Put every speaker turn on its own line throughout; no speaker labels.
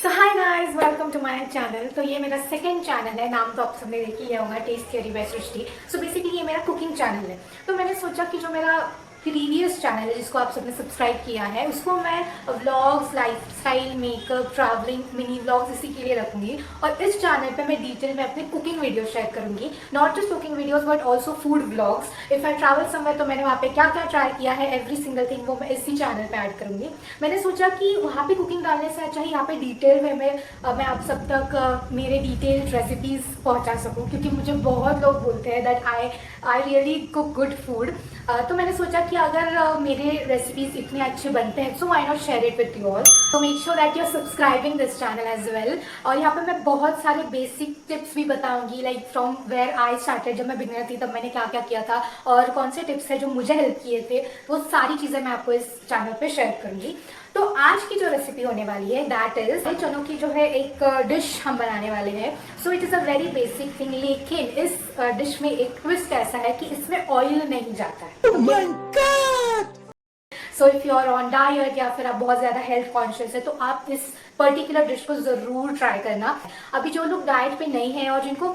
So hi guys, welcome to my channel. तो ये मेरा सेकंड चैनल है। नाम तो आप सबने देख ही लिया होगा, टेस्ट थियरी बाय सृष्टि। सो बेसिकली ये मेरा कुकिंग चैनल है। तो मैंने सोचा कि जो मेरा प्रीवियस चैनल है जिसको आप सबने सब्सक्राइब किया है, उसको मैं vlogs, lifestyle, makeup, travelling, mini vlogs इसी के लिए रखूंगी। और इस चैनल पे मैं डिटेल में अपनी कुकिंग वीडियो शेयर करूंगी। Not just cooking videos but also food vlogs. If I travel somewhere तो मैंने वहाँ पे क्या क्या ट्राई किया है, एवरी सिंगल थिंग वो मैं इसी चैनल पे ऐड करूंगी। मैंने सोचा कि वहाँ पे कुकिंग डालने से अच्छा यहाँ पे डिटेल में मैं आप सब तक मेरे डिटेल्ड रेसिपीज पहुँचा सकूँ, क्योंकि मुझे बहुत लोग बोलते हैं that I really cook good food. तो मैंने सोचा कि अगर मेरे रेसिपीज इतने अच्छे बनते हैं so why not share it with you all. तो make sure that you are subscribing this channel as well. और यहाँ पे मैं बहुत सारे बेसिक टिप्स भी बताऊंगी, like from where I started. जब मैं बिगनर थी तब मैंने क्या क्या किया था और कौन से टिप्स है जो मुझे हेल्प किए थे, वो सारी चीजें मैं आपको इस चैनल पे शेयर करूंगी। तो आज की जो रेसिपी होने वाली है दैट इज चनों की जो है एक डिश हम बनाने वाले हैं। So it is a very basic thing, लेकिन इस डिश में एक ट्विस्ट ऐसा है कि इसमें ऑयल नहीं जाता है। So if you are on diet या फिर आप बहुत ज्यादा हेल्थ कॉन्शियस है तो आप इस पर्टिकुलर डिश को जरूर ट्राई करना। अभी जो लोग डाइट पे नहीं है और जिनको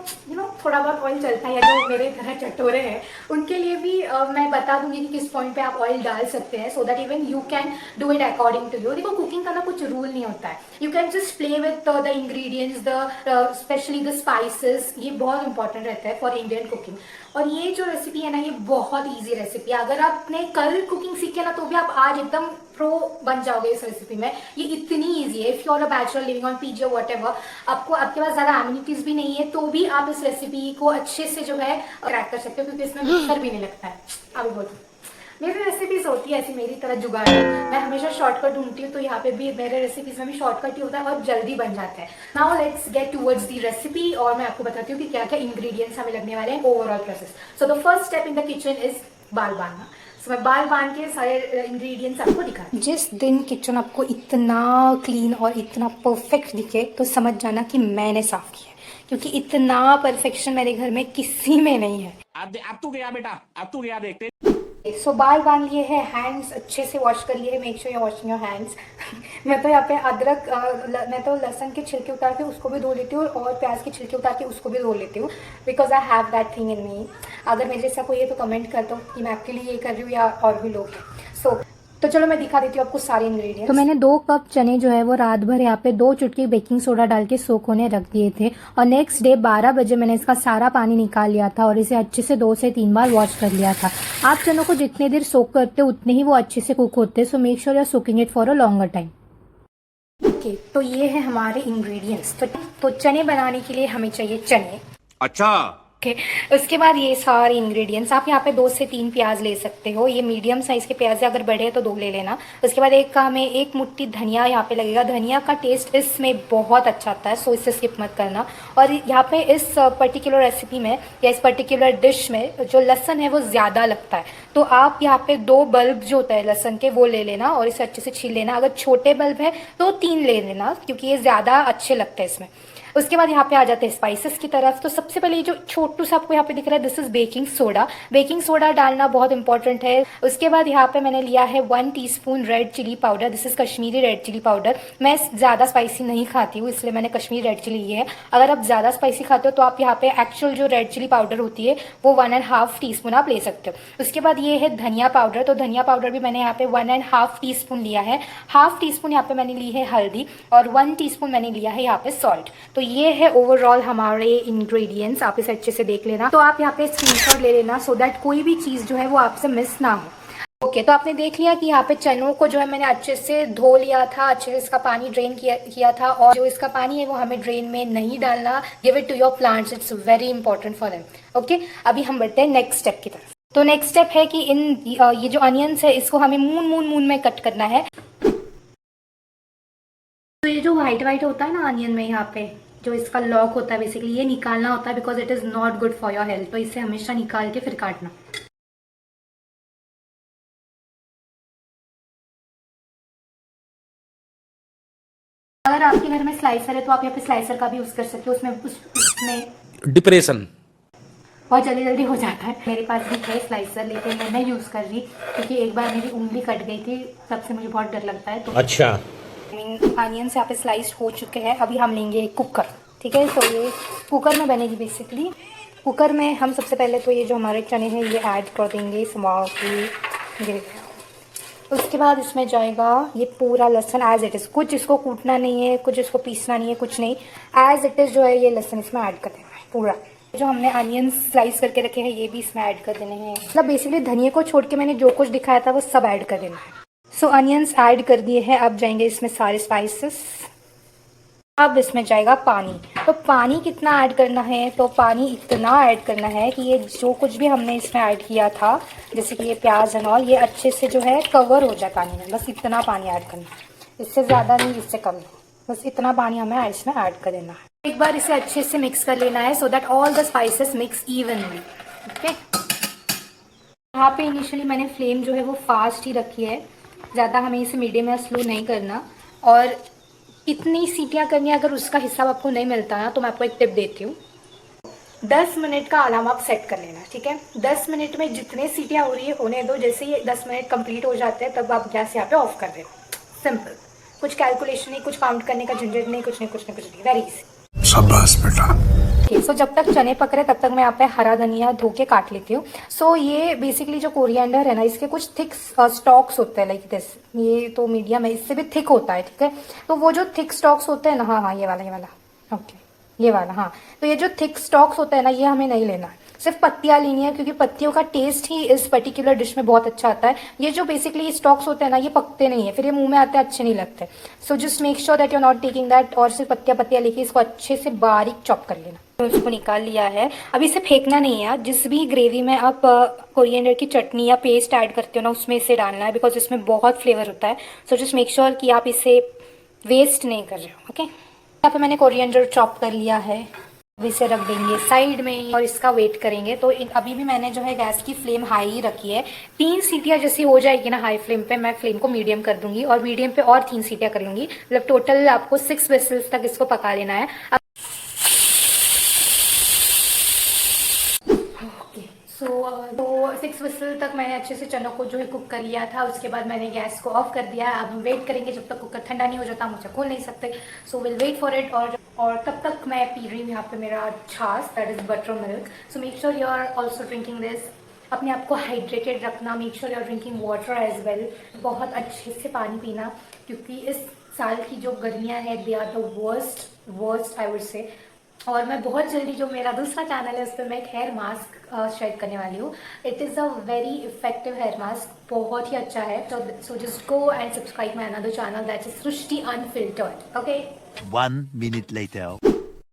थोड़ा बहुत ऑयल चलता है या जो मेरे तरह चटोरे हैं, उनके लिए भी मैं बता दूंगी कि किस पॉइंट पे आप ऑयल डाल सकते हैं, so that even you can do it according to you. देखो, कुकिंग का ना कुछ रूल नहीं होता है। You can just play with the ingredients, the specially the spices. ये बहुत इंपॉर्टेंट रहता है फॉर इंडियन कुकिंग। और ये जो रेसिपी है ना, ये बहुत इजी रेसिपी है। अगर आपने कल कुकिंग सीखे ना तो भी आप आज एकदम प्रो बन जाओगे इस रेसिपी में। ये इतनी इजी है। If you are a bachelor living on PG और व्हाटएवर, आपके पास ज्यादा एम्यूनिटीज भी नहीं है तो भी आप इस रेसिपी को अच्छे से जो है क्रैक कर सकते हो, क्योंकि इसमें मिक्सर भी नहीं लगता है। अभी बोलो, मेरी रेसिपीज होती है ऐसी, मेरी तरह जुगाड़ है। मैं हमेशा शॉर्टकट ढूंढती हूँ, तो यहाँ पे भी मेरे रेसिपीज में भी शॉर्टकट ही होता है और जल्दी बन जाता है। Now let's get towards the recipe और मैं आपको बताती हूँ कि क्या क्या इंग्रेडिएंट्स हमें लगने वाले हैं, overall process. So the first step in the kitchen is बाल बांधना। सो मैं बाल बांध के सारे इंग्रेडिएंट्स आपको दिखाती। जिस दिन किचन आपको इतना क्लीन और इतना परफेक्ट दिखे तो समझ जाना कि मैंने साफ किया है, क्योंकि इतना परफेक्शन मेरे घर में किसी में नहीं है।
अब तू गया बेटा, अब तू गया देखते।
सो बाल बांध लिए हैं, हैंड्स अच्छे से वॉश कर लिए हैं। Make sure you washing your hands. मैं तो यहाँ पे मैं तो लहसुन के छिलके उतार के उसको भी धो लेती हूँ और प्याज के छिलके उतार के उसको भी धो लेती हूँ, because I have that thing in me. अगर मेरे जैसा कोई है तो कमेंट कर दो कि मैं आपके लिए ये कर रही हूँ या और भी लोग हैं। तो चलो मैं दिखा देती हूँ आपको सारे इंग्रेडिएंट्स। तो मैंने 2 कप चने जो है वो रात भर यहाँ पे 2 चुटकी बेकिंग सोडा डाल के सोक होने रख दिए थे, और नेक्स्ट डे 12 बजे मैंने इसका सारा पानी निकाल लिया था और इसे अच्छे से 2 से 3 बार वॉश कर लिया था। आप चनों को जितने देर सोक करते हो उतने ही वो अच्छे से कुक होते हैं। So make sure you are soaking it for a longer time. Okay, तो ये है हमारे इंग्रेडिएंट्स। तो चने बनाने के लिए हमें चाहिए चने।
अच्छा,
ओके, उसके बाद ये सारे इंग्रेडिएंट्स आप यहाँ पे 2 से 3 प्याज ले सकते हो। ये मीडियम साइज के प्याज है, अगर बड़े हैं तो 2 ले लेना। उसके बाद हमें 1 मुट्ठी धनिया यहाँ पे लगेगा। धनिया का टेस्ट इसमें बहुत अच्छा आता है, सो इसे स्किप मत करना। और यहाँ पे इस पर्टिकुलर रेसिपी में या इस पर्टिकुलर डिश में जो लहसन है वो ज़्यादा लगता है, तो आप यहाँ पे 2 बल्ब जो होता है लहसन के वो ले लेना और इसे अच्छे से छील लेना। अगर छोटे बल्ब है तो 3 ले लेना, क्योंकि ये ज़्यादा अच्छे लगते हैं इसमें। उसके बाद यहाँ पे आ जाते हैं स्पाइसेस की तरफ। तो सबसे पहले जो छोटू सा आपको यहाँ पे दिख रहा है, this is baking soda. Baking soda डालना बहुत इंपॉर्टेंट है। उसके बाद यहाँ पे मैंने लिया है 1 teaspoon red chilli powder. This is Kashmiri red chilli powder. मैं ज़्यादा स्पाइसी नहीं खाती हूँ, इसलिए मैंने कश्मीरी रेड चिली ली है। अगर आप ज़्यादा स्पाइसी खाते हो तो आप यहाँ पे एक्चुअल जो रेड चिली पाउडर होती है वो 1.5 टीस्पून आप ले सकते हो। उसके बाद ये है धनिया पाउडर। तो धनिया पाउडर भी मैंने यहाँ पे 1.5 टीस्पून लिया है। 1/2 टीस्पून यहाँ पे मैंने ली है हल्दी और 1 टीस्पून मैंने लिया है यहाँ पे सॉल्ट। तो ये है ओवरऑल हमारे इंग्रेडिएंट्स। आप इसे अच्छे से देख लेना। तो आप यहाँ पे स्क्रीनशॉट ले लेना, सो दैट कोई भी चीज़ जो है वो आपसे मिस ना हो। ओके, तो आपने देख लिया कि यहाँ पे चनों को जो है मैंने अच्छे से धो लिया था, अच्छे से इसका पानी ड्रेन किया था। और जो इसका पानी है वो हमें ड्रेन में नहीं डालना। Give it to your plants, it's very important for them. Okay, अभी हम बढ़ते हैं नेक्स्ट स्टेप की तरफ। तो नेक्स्ट स्टेप है कि ये जो अनियंस है इसको हमें मून में कट करना है। तो ये जो व्हाइट होता है ना अनियन में, यहाँ पे जो इसका लॉक होता है बेसिकली, ये निकालना होता है, because it is not good for your health. तो इसे हमेशा निकाल के फिर काटना। अगर आपके घर में स्लाइसर है तो आप यहाँ पे स्लाइसर का भी यूज कर सकते हो। उसमें
डिप्रेशन
बहुत जल्दी हो जाता है। मेरे पास भी है स्लाइसर, लेकिन मैं यूज कर रही क्योंकि एक बार मेरी उंगली कट गई थी, तब से मुझे बहुत डर लगता है। तो
अच्छा,
अनियंस यहाँ पे स्लाइस हो चुके हैं। अभी हम लेंगे एक कुकर, ठीक है। तो ये कुकर में बनेगी बेसिकली। कुकर में हम सबसे पहले तो ये जो हमारे चने हैं ये ऐड कर देंगे ग्रेवी। उसके बाद इसमें जाएगा ये पूरा लहसुन एज इट इज़, कुछ इसको कूटना नहीं है, कुछ इसको पीसना नहीं है, कुछ नहीं, एज इट इज़ जो है ये लहसुन इसमें ऐड कर देना है पूरा। जो हमने अनियन स्लाइस करके रखे हैं ये भी इसमें ऐड कर देने हैं। मतलब बेसिकली धनिया को छोड़ के मैंने जो कुछ दिखाया था वो सब ऐड कर देना है। सो अनियंस ऐड कर दिए हैं। अब जाएंगे इसमें सारे स्पाइसेस। अब इसमें जाएगा पानी। तो पानी कितना ऐड करना है, तो पानी इतना ऐड करना है कि ये जो कुछ भी हमने इसमें ऐड किया था, जैसे कि ये प्याज एंड ऑल, ये अच्छे से जो है कवर हो जाए पानी में। बस इतना पानी ऐड करना है, इससे ज़्यादा नहीं, इससे कम नहीं, बस इतना पानी हमें इसमें ऐड कर देना है। एक बार इसे अच्छे से मिक्स कर लेना है so that all the spices mix evenly. Okay, यहाँ पे इनिशियली मैंने फ्लेम जो है वो फास्ट ही रखी है, ज़्यादा हमें इसे मीडियम या स्लो नहीं करना। और कितनी सीटियाँ करनी है अगर उसका हिसाब आपको नहीं मिलता ना तो मैं आपको एक टिप देती हूँ। 10 मिनट का अलार्म आप सेट कर लेना, ठीक है। 10 मिनट में जितने सीटियाँ हो रही है होने दो, जैसे ये 10 मिनट कंप्लीट हो जाते हैं तब आप गैस यहाँ पे ऑफ कर देना। सिंपल, कुछ कैलकुलेशन नहीं, कुछ काउंट करने का झंझट नहीं, कुछ नहीं, वेरी इजी।
शाबाश बेटा।
सो जब तक चने पक रहे तब तक मैं यहाँ पे हरा धनिया धो के काट लेती हूँ। सो ये बेसिकली जो कोरिएंडर है ना, इसके कुछ थिक स्टॉक्स होते हैं लाइक दिस। ये तो मीडियम है, इससे भी थिक होता है, ठीक है। तो वो जो थिक स्टॉक्स होते हैं ना, हाँ ये वाला ओके, ये वाला, हाँ। तो ये जो थिक स्टॉक्स होता है ना, ये हमें नहीं लेना है, सिर्फ पत्तियां लेनी है, क्योंकि पत्तियों का टेस्ट ही इस पर्टिकुलर डिश में बहुत अच्छा आता है। ये जो बेसिकली स्टॉक्स होते हैं ना, ये पकते नहीं है, फिर ये मुंह में आते हैं, अच्छे नहीं लगते। So just make sure that you are not taking that. और सिर्फ पत्तियां लेके इसको अच्छे से बारीक चॉप कर लेना। तो इसको निकाल लिया है। अब इसे फेंकना नहीं है। जिस भी ग्रेवी में आप कोरिएंडर की चटनी या पेस्ट ऐड करते हो ना, उसमें इसे डालना है, बिकॉज इसमें बहुत फ्लेवर होता है। सो जस्ट मेक श्योर कि आप इसे वेस्ट नहीं कर रहे हो। ओके, यहाँ पे मैंने कोरिएंडर चॉप कर लिया है। अब इसे रख देंगे साइड में और इसका वेट करेंगे। तो अभी भी मैंने जो है गैस की फ्लेम हाई ही रखी है। 3 सीटियां जैसी हो जाएगी ना हाई फ्लेम पे, मैं फ्लेम को मीडियम कर दूंगी और मीडियम पे और 3 सीटियां कर लूंगी। मतलब टोटल आपको 6 विसल्स तक इसको पका लेना है। तो 6 विसल तक मैंने अच्छे से चनों को जो है कुक कर लिया था। उसके बाद मैंने गैस को ऑफ कर दिया है। अब हम वेट करेंगे जब तक कुकर ठंडा नहीं हो जाता, हम उसे खोल नहीं सकते। So will wait for it. और तब तक मैं पी रही हूँ यहाँ पे मेरा छाछ, that is buttermilk. So make sure you are also drinking this. अपने आप को हाइड्रेटेड रखना, make sure you are drinking water as well. बहुत अच्छे से पानी पीना, क्योंकि इस साल की जो गर्मियाँ हैं they are the worst I would say. और मैं बहुत जल्दी जो मेरा दूसरा चैनल है उस पर मैं एक हेयर मास्क शेयर करने वाली हूँ। It is a very effective hair mask, बहुत ही अच्छा है। So just go and subscribe my another channel that is Srishti unfiltered. Okay,
1 minute later.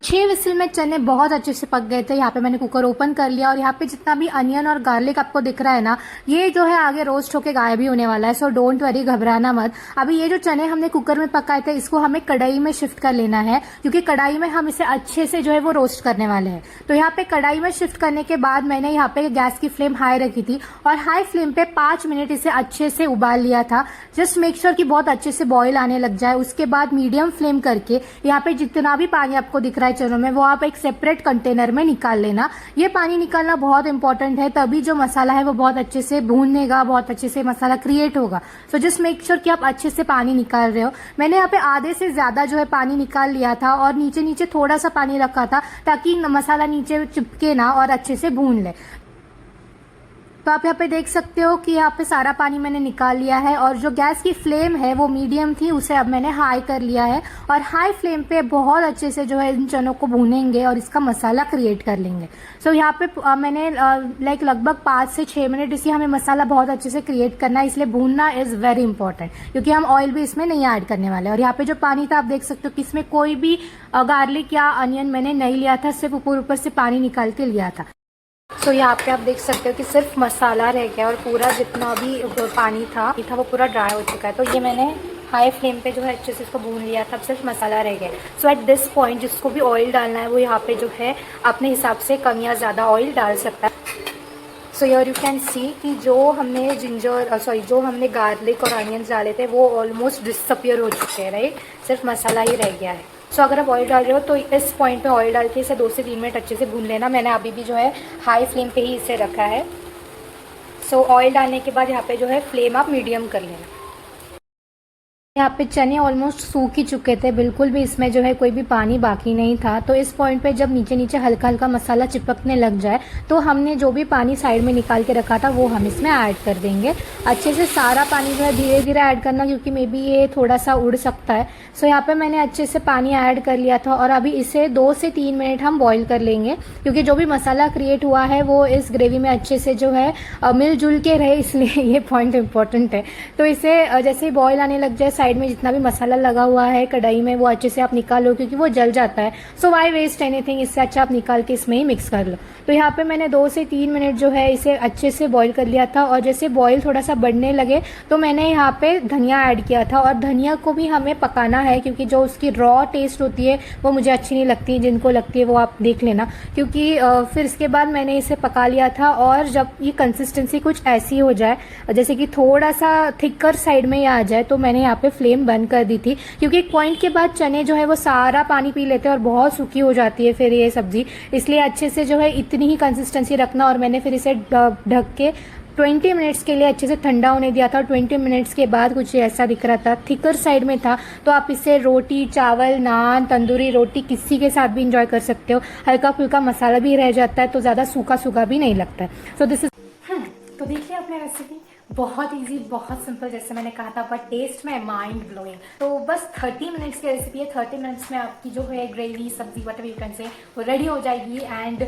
6 whistle में चने बहुत अच्छे से पक गए थे। यहाँ पे मैंने कुकर ओपन कर लिया और यहाँ पे जितना भी अनियन और गार्लिक आपको दिख रहा है ना, ये जो है आगे रोस्ट होके गायब ही होने वाला है। सो डोंट वरी, घबराना मत। अभी ये जो चने हमने कुकर में पकाए थे इसको हमें कढ़ाई में शिफ्ट कर लेना है, क्योंकि कढ़ाई में हम इसे अच्छे से जो है वो रोस्ट करने वाले हैं। तो यहाँ पे कढ़ाई में शिफ्ट करने के बाद मैंने यहाँ पे गैस की फ्लेम हाई रखी थी और हाई फ्लेम पे 5 मिनट इसे अच्छे से उबाल लिया था। जस्ट मेक श्योर कि बहुत अच्छे से बॉईल आने लग जाए। उसके बाद मीडियम फ्लेम करके यहाँ पे जितना भी पानी आपको दिख रहा है चनों में, वो आप एक सेपरेट कंटेनर में निकाल लेना। ये पानी निकालना बहुत इंपॉर्टेंट है, तभी जो मसाला है वो बहुत अच्छे से भूनेगा, बहुत अच्छे से मसाला क्रिएट होगा। सो जस्ट मेक श्योर कि आप अच्छे से पानी निकाल रहे हो। मैंने यहाँ पे आधे से ज्यादा जो है पानी निकाल लिया था और नीचे नीचे थोड़ा सा पानी रखा था ताकि मसाला नीचे चिपके ना और अच्छे से भून ले। तो आप यहाँ पे देख सकते हो कि यहाँ पे सारा पानी मैंने निकाल लिया है और जो गैस की फ्लेम है वो मीडियम थी, उसे अब मैंने हाई कर लिया है और हाई फ्लेम पे बहुत अच्छे से जो है इन चनों को भूनेंगे और इसका मसाला क्रिएट कर लेंगे। सो यहाँ पे मैंने लगभग 5 से 6 मिनट इसी हमें मसाला बहुत अच्छे से क्रिएट करना है, इसलिए भूनना इज वेरी इंपॉर्टेंट, क्योंकि हम ऑयल भी इसमें नहीं ऐड करने वाले। और यहाँ पे जो पानी था आप देख सकते हो कि इसमें कोई भी गार्लिक या अनियन मैंने नहीं लिया था, सिर्फ ऊपर से पानी निकाल के लिया था। तो यहाँ पे आप देख सकते हो कि सिर्फ मसाला रह गया और पूरा जितना भी पानी था वो पूरा ड्राई हो चुका है। तो ये मैंने हाई फ्लेम पे जो है अच्छे से इसको भून लिया था, अब सिर्फ मसाला रह गया। सो एट दिस पॉइंट जिसको भी ऑयल डालना है वो यहाँ पे जो है अपने हिसाब से कम या ज़्यादा ऑयल डाल सकता है। So your you can see कि जो हमने गार्लिक और अनियंस डाले थे वो ऑलमोस्ट डिसअपियर हो चुके हैं, राइट। सिर्फ मसाला ही रह गया है। सो अगर आप ऑयल डाल रहे हो तो इस पॉइंट पे ऑयल डाल के इसे 2 से 3 मिनट अच्छे से भून लेना। मैंने अभी भी जो है हाई फ्लेम पे ही इसे रखा है। सो ऑयल डालने के बाद यहाँ पे जो है फ्लेम आप मीडियम कर लेना। यहाँ पे चने ऑलमोस्ट सूख ही चुके थे, बिल्कुल भी इसमें जो है कोई भी पानी बाकी नहीं था। तो इस पॉइंट पे जब नीचे नीचे हल्का हल्का मसाला चिपकने लग जाए तो हमने जो भी पानी साइड में निकाल के रखा था वो हम इसमें ऐड कर देंगे। अच्छे से सारा पानी जो है धीरे धीरे ऐड करना, क्योंकि मे बी ये थोड़ा सा उड़ सकता है। सो यहाँ पे मैंने अच्छे से पानी ऐड कर लिया था और अभी इसे 2 से 3 मिनट हम बॉईल कर लेंगे, क्योंकि जो भी मसाला क्रिएट हुआ है वो इस ग्रेवी में अच्छे से जो है मिलजुल के रहे, इसलिए ये पॉइंट इम्पोर्टेंट है। तो इसे जैसे ही बॉईल आने लग जाए, साइड में जितना भी मसाला लगा हुआ है कढ़ाई में वो अच्छे से आप निकाल लो, क्योंकि वो जल जाता है। सो वाई वेस्ट एनीथिंग, इससे अच्छा आप निकाल के इसमें ही मिक्स कर लो। तो यहाँ पे मैंने 2 से 3 मिनट जो है इसे अच्छे से बॉईल कर लिया था और जैसे बॉईल थोड़ा सा बढ़ने लगे तो मैंने यहाँ पे धनिया ऐड किया था। और धनिया को भी हमें पकाना है, क्योंकि जो उसकी रॉ टेस्ट होती है वो मुझे अच्छी नहीं लगती, जिनको लगती है वो आप देख लेना। क्योंकि फिर इसके बाद मैंने इसे पका लिया था और जब ये कंसिस्टेंसी कुछ ऐसी हो जाए, जैसे कि थोड़ा सा थिकर साइड में ही आ जाए, तो मैंने यहाँ पे फ्लेम बंद कर दी थी, क्योंकि एक पॉइंट के बाद चने जो है वो सारा पानी पी लेते हैं और बहुत सूखी हो जाती है फिर ये सब्जी। इसलिए अच्छे से जो है इतनी ही कंसिस्टेंसी रखना। और मैंने फिर इसे ढक के 20 मिनट्स के लिए अच्छे से ठंडा होने दिया था। और 20 मिनट्स के बाद कुछ ऐसा दिख रहा था, थिकर साइड में था। तो आप इसे रोटी, चावल, नान, तंदूरी रोटी किसी के साथ भी इंजॉय कर सकते हो। हल्का फुल्का मसाला भी रह जाता है तो ज़्यादा सूखा सूखा भी नहीं लगता है। सो दिस इज तो देखिए अपने रेसिपी बहुत इजी, बहुत सिंपल, जैसे मैंने कहा था, बट टेस्ट में माइंड ब्लोइंग। तो बस 30 मिनट्स की रेसिपी है। 30 मिनट्स में आपकी जो है ग्रेवी, सब्जी, वट यू कैन से, वो रेडी हो जाएगी। एंड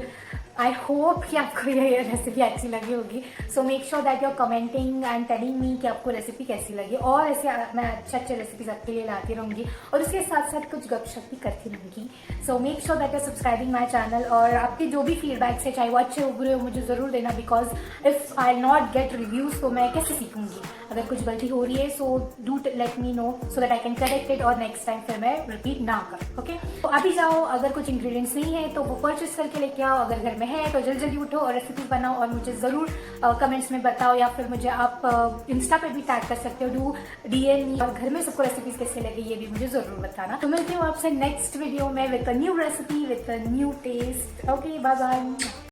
आई होप कि आपको ये रेसिपी अच्छी लगी होगी। So make sure that you are commenting and telling me कि आपको रेसिपी कैसी लगी। और ऐसे मैं अच्छे रेसिपीज आपके लिए लाती रहूँगी और उसके साथ साथ कुछ गपशप भी करती रहूँगी। So make sure that you are subscribing my channel. और आपके जो भी फीडबैक्स है, चाहे वो अच्छे हो बुरे हो, मुझे ज़रूर देना, because if I not gate reviews तो मैं कैसे सीखूंगी। अगर कुछ गलती हो रही है so do let me know so that I can correct it और नेक्स्ट टाइम फिर मैं रिपीट ना कर। ओके, तो अभी जाओ, अगर कुछ इंग्रेडिएंट्स नहीं है तो वो परचेस करके लेके आओ। अगर घर में है तो जल्दी जल्दी उठो और रेसिपी बनाओ और मुझे ज़रूर कमेंट्स में बताओ, या फिर मुझे आप इंस्टा पे भी टैग कर सकते हो, डू DM। और घर में सबको रेसिपीज कैसे लगे ये भी मुझे ज़रूर बताना। तो मिलती हूँ आपसे नेक्स्ट वीडियो में with a new recipe, with a new taste. Okay, bye bye.